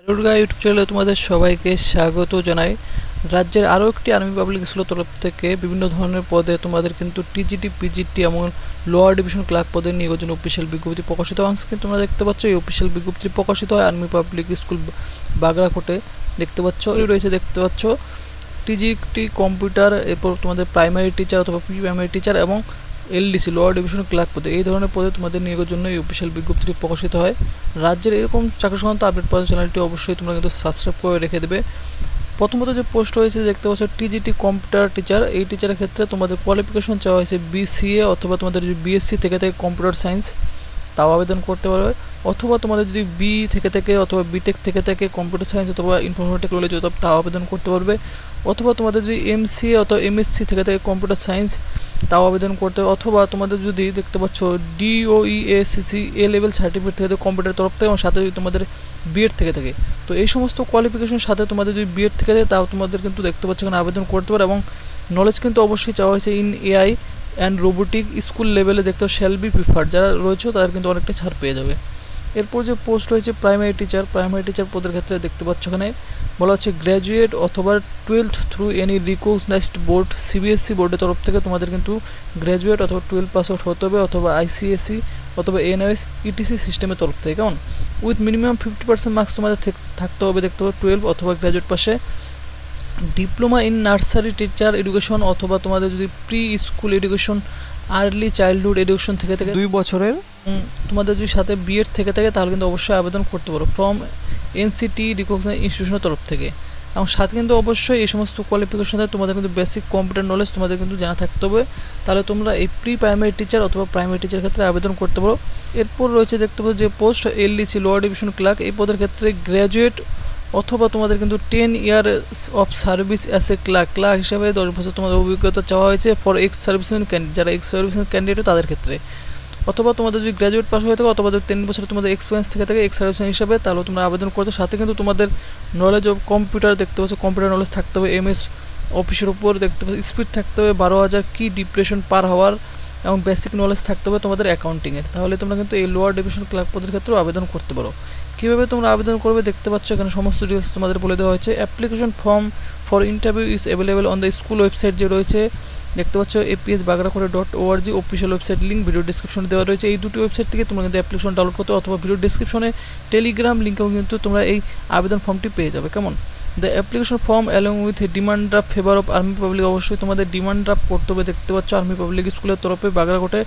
Durga YouTube চ্যানেলে তোমাদের সবাইকে স্বাগত জানাই। রাজ্যের আরও একটি আর্মি পাবলিক স্কুলের তরফ থেকে বিভিন্ন ধরনের পদে তোমাদের কিন্তু টিজিটি পিজিটি এমন লোয়ার ডিভিশন ক্লার্ক পদে নিয়োগের জন্য অফিসিয়াল বিজ্ঞপ্তি প্রকাশিত হচ্ছে। কিন্তু তোমরা দেখতে পাচ্ছ এই অফিসিয়াল বিজ্ঞপ্তি প্রকাশিত হয় আর্মি পাবলিক স্কুল বাগড়াকোটে। দেখতে পাচ্ছ রয়েছে, দেখতে পাচ্ছ টিজিটি কম্পিউটার, এরপর তোমাদের প্রাইমারি টিচার অথবা প্রি প্রাইমারি টিচার এবং এলডিসি লোয়ার ডিভিশন ক্লার্ক পদে এই ধরনের পদে তোমাদের নিয়োগের জন্য এই অফিসিয়াল বিজ্ঞপ্তিটি প্রকাশিত হয়। রাজ্যের এরকম চাকরি সংক্রান্ত আপডেট পাওয়ার চ্যানেলটি অবশ্যই তোমরা কিন্তু সাবস্ক্রাইব করে রেখে দেবে। প্রথমত যে পোস্ট রয়েছে দেখতে পাচ্ছ টিজিটি কম্পিউটার টিচার, এই টিচারের ক্ষেত্রে তোমাদের কোয়ালিফিকেশন চাওয়া হয়েছে বিসিএ অথবা তোমাদের যদি বিএসসি থেকে থাকে কম্পিউটার সায়েন্স তাও আবেদন করতে পারবে, অথবা তোমাদের যদি বি থেকে থাকে অথবা বিটেক থেকে থাকে কম্পিউটার সায়েন্স অথবা ইনফরমেশন টেকনোলজি তাও আবেদন করতে পারবে, অথবা তোমাদের যদি এমসিএ অথবা এমএসসি থেকে থাকে কম্পিউটার সায়েন্স তাও আবেদন করতে হবে, অথবা তোমাদের যদি দেখতে পাচ্ছ ডিওইএসিসি এ লেভেল সার্টিফিকেট থেকে কম্পিউটার তরফ থেকে এবং সাথে যদি তোমাদের বিএড থেকে থাকে, তো এই সমস্ত কোয়ালিফিকেশনের সাথে তোমাদের যদি বিএড থেকে থাকে তাও তোমাদের কিন্তু দেখতে পাচ্ছ এখানে আবেদন করতে পারে। এবং নলেজ কিন্তু অবশ্যই চাওয়া হয়েছে in AI and robotic school লেভেলে দেখতে শ্যাল বি প্রিফার্ড, যারা রয়েছে তারা কিন্তু অনেকটা ছাড় পেয়ে যাবে। এরপর যে পোস্ট রয়েছে প্রাইমারি টিচার পদের ক্ষেত্রে দেখতে পাচ্ছ এখানে বলা হচ্ছে গ্র্যাজুয়েট অথবা 12th through any recognised board, CBSE বোর্ডের তরফ থেকে তোমাদের কিন্তু গ্র্যাজুয়েট অথবা 12 পাস আউট হতে হবে, অথবা আইসিএসসি অথবা এনওএস ইটিসি সিস্টেমের তরফ থেকে, কেমন উইথ মিনিমাম 50% মার্কস তোমাদের থাকতে হবে দেখতে পাবে 12 অথবা গ্র্যাজুয়েট পাশে। Diploma in nursery teacher education অথবা তোমাদের যদি pre school education early childhood education থেকে 2 বছরের তোমাদের যদি সাথে বিএড থেকে থাকে তাহলে কিন্তু অবশ্যই আবেদন করতে পারো ফ্রম এনসিটি রিকগনাইজড ইনস্টিটিউশনের তরফ থেকে। এবং সাথে কিন্তু অবশ্যই এই সমস্ত কোয়ালিফিকেশনে তোমাদের কিন্তু বেসিক কম্পিউটার নলেজ তোমাদের কিন্তু জানা থাকতে হবে, তাহলে তোমরা এই প্রি প্রাইমারি টিচার অথবা প্রাইমারি টিচার ক্ষেত্রে আবেদন করতে পারো। এরপর রয়েছে দেখতে পাচ্ছ যে post LDC lower division clerk, এই পদের ক্ষেত্রে গ্র্যাজুয়েট অথবা তোমাদের কিন্তু 10 year of service as a clerk হিসাবে 10 বছর তোমাদের অভিজ্ঞতা চাওয়া হয়েছে ফর এক্স সার্ভিসম্যান ক্যান্ডিডেট, যারা এক্স সার্ভিসম্যান ক্যান্ডিডেট তাদের ক্ষেত্রে, অথবা তোমাদের যদি গ্র্যাজুয়েট পাস হয়ে থাকে অথবা 10 বছর তোমাদের এক্সপিরিয়েন্স থেকে থাকে এক্স সার্ভিসম্যান হিসাবে, তাহলে তোমরা আবেদন করতে। সাথে কিন্তু তোমাদের নলেজ অফ কম্পিউটার দেখতে পাচ্ছ, কম্পিউটার নলেজ থাকতে হবে, এমএস অফিসের উপর দেখতে পাচ্ছ স্পিড থাকতে হবে 12,000 কি ডিপ্রেশন পার হাওয়ার, এবং বেসিক নলেজ থাকতে হবে তোমাদের অ্যাকাউন্টিংয়ের, তাহলে তোমরা কিন্তু এই লোয়ার ডিভিশন ক্লার্ক পদের ক্ষেত্রেও আবেদন করতে পারো। কীভাবে তোমরা আবেদন করবে দেখতে পাচ্ছ এখানে সমস্ত ডিটেলস তোমাদের বলে দেওয়া হয়েছে। Application form for interview is available on the school website যে রয়েছে দেখতে পাচ্ছ APSBagrakota.org official website link video ডিসক্রিপশনে দেওয়া রয়েছে। এই দুটি ওয়েবসাইট থেকে তোমরা কিন্তু অ্যাপ্লিকেশন ডাউনলোড করতে, অথবা ভিডিও ডিসক্রিপশনে টেলিগ্রাম লিঙ্কেও কিন্তু তোমরা এই আবেদন ফর্মটি পেয়ে যাবে, কেমন। The application form along with demand draft favour of Army Public, অবশ্যই তোমাদের ডিমান্ড ড্রাফট করতে হবে দেখতে পাচ্ছ আর্মি পাবলিক স্কুলের তরফে বাগড়াকোটে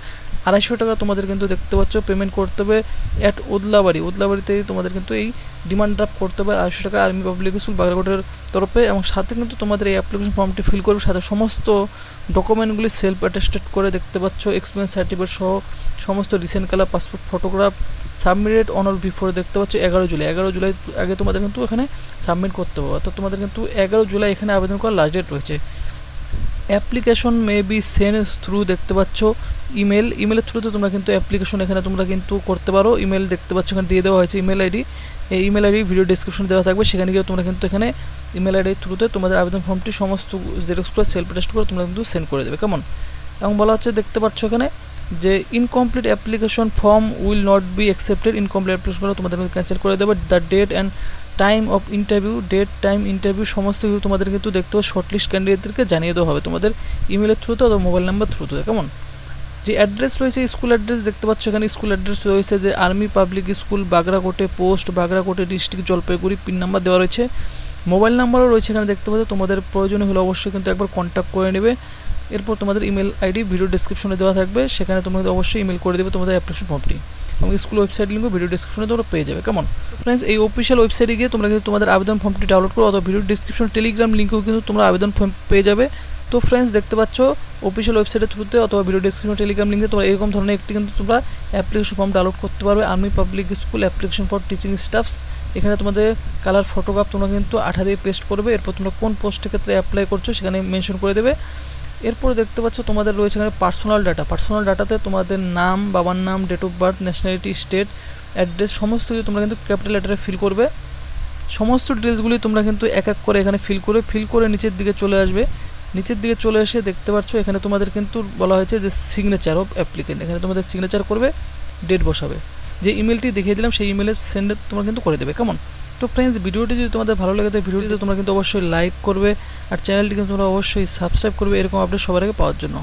250 টাকা তোমাদের কিন্তু দেখতে পাচ্ছ পেমেন্ট করতে হবে অ্যাট ওদলাবাড়িতে তোমাদের কিন্তু এই ডিমান্ড ড্রাফট করতে হবে 250 টাকা আর্মি পাবলিক স্কুল বাগড়াকোটের তরফে। এবং সাথে কিন্তু তোমাদের এই অ্যাপ্লিকেশন ফর্মটি ফিল করবে, সাথে সমস্ত ডকুমেন্টগুলি সেলফ অ্যাটেস্টেড করে দেখতে পাচ্ছ এক্সপিরিয়েন্স সার্টিফিকেট সহ সমস্ত recent colour passport photograph submitted on or before দেখতে পাচ্ছ 11 জুলাই আগে তোমাদের কিন্তু এখানে সাবমিট করতে হবে, অর্থাৎ তোমাদের কিন্তু 11 জুলাই এখানে আবেদন করার লাস্ট ডেট রয়েছে। Application may be send through দেখতে পাচ্ছ ইমেলের থ্রুতে তোমরা কিন্তু অ্যাপ্লিকেশন এখানে তোমরা কিন্তু করতে পারো। ইমেল দেখতে পাচ্ছ এখানে দিয়ে দেওয়া হয়েছে ইমেল আইডি, এই ইমেল আইডি ভিডিও ডিসক্রিপশনে দেওয়া থাকবে, সেখানে গিয়ে তোমরা কিন্তু এখানে ইমেল আইডির থ্রুতে তোমাদের আবেদন ফর্মটি সমস্ত জেরক্স করে সেলফ অ্যাটেস্ট করে তোমরা কিন্তু সেন্ড করে দেবে, কেমন। এবং বলা হচ্ছে দেখতে পাচ্ছ এখানে যে incomplete application form will not be accepted, incomplete application তোমাদের ক্যান্সেল করে দেবে। The date and time of interview সমস্ত কিছু তোমাদের কিন্তু দেখতে হবে শর্টলিস্ট ক্যান্ডিডেটদেরকে জানিয়ে দেওয়া হবে তোমাদের ইমেলের থ্রুতে অথবা মোবাইল নাম্বার থ্রুতে, কেমন। যে অ্যাড্রেস রয়েছে স্কুল অ্যাড্রেস দেখতে পাচ্ছ এখানে স্কুল অ্যাড্রেস রয়েছে যে army public school Bagrakote post Bagrakote district Jalpaiguri, pin number দেওয়া রয়েছে, মোবাইল নাম্বারও রয়েছে এখানে দেখতে পাচ্ছ। তোমাদের প্রয়োজন হলে অবশ্যই কিন্তু একবার কন্ট্যাক্ট করে নেবে। এরপর তোমাদের ইমেল আইডি ভিডিও ডিসক্রিপশনে দেওয়া থাকবে, সেখানে তোমরা অবশ্যই ইমেল করে দেবে তোমাদের অ্যাপ্লিকেশন ফর্মটি, এবং স্কুল ওয়েবসাইট লিঙ্কও ভিডিও ডিসক্রিপশনে তোমরা পেয়ে যাবে, কেমন। ফ্রেন্ডস এই অফিসিয়াল ওয়েবসাইটে গিয়ে তোমরা কিন্তু তোমাদের আবেদন ফর্মটি ডাউনলোড করো, অথবা ভিডিও ডিসক্রিপশন টেলিগ্রাম লিঙ্কেও কিন্তু তোমরা আবেদন ফর্ম পেয়ে যাবে। তো ফ্রেন্ডস দেখতে পাচ্ছ অফিসিয়াল ওয়েবসাইটের থ্রুতে অথবা ভিডিও ডিসক্রিপশন টেলিগ্রাম লিঙ্কে তোমরা এরকম ধরনের একটি কিন্তু তোমরা অ্যাপ্লিকেশন ফর্ম ডাউনলোড করতে পারবে army public school application for teaching stuffs. এখানে তোমাদের কালার ফটোগ্রাফ তোমরা কিন্তু আঠা দিয়ে পেস্ট করবে, এরপর তোমরা কোন পোস্টের ক্ষেত্রে অ্যাপ্লাই করছো সেখানে মেনশন করে দেবে। এরপর দেখতে পাচ্ছ তোমাদের রয়েছে এখানে পার্সোনাল ডাটাতে তোমাদের নাম, বাবার নাম, date of birth, nationality, state, address সমস্ত কিছু তোমরা কিন্তু ক্যাপিটাল লেটারে ফিল করবে। সমস্ত ডিটেলসগুলি তোমরা কিন্তু এক এক করে এখানে ফিল করে নিচের দিকে চলে আসবে। নিচের দিকে চলে এসে দেখতে পাচ্ছ এখানে তোমাদের কিন্তু বলা হয়েছে যে সিগনেচার অফ অ্যাপ্লিকেন্ট, এখানে তোমাদের সিগনেচার করবে, ডেট বসাবে, যে ইমেলটি দেখিয়ে দিলাম সেই ইমেলে সেন্ড তোমরা কিন্তু করে দেবে, কেমন। তো ফ্রেন্ডস, ভিডিওটি যদি তোমাদের ভালো লাগে তো ভিডিওটিতে তোমরা কিন্তু অবশ্যই লাইক করবে আর চ্যানেলটি কিন্তু তোমরা অবশ্যই সাবস্ক্রাইব করবে এরকম আপডেট সবার আগে পাওয়ার জন্য।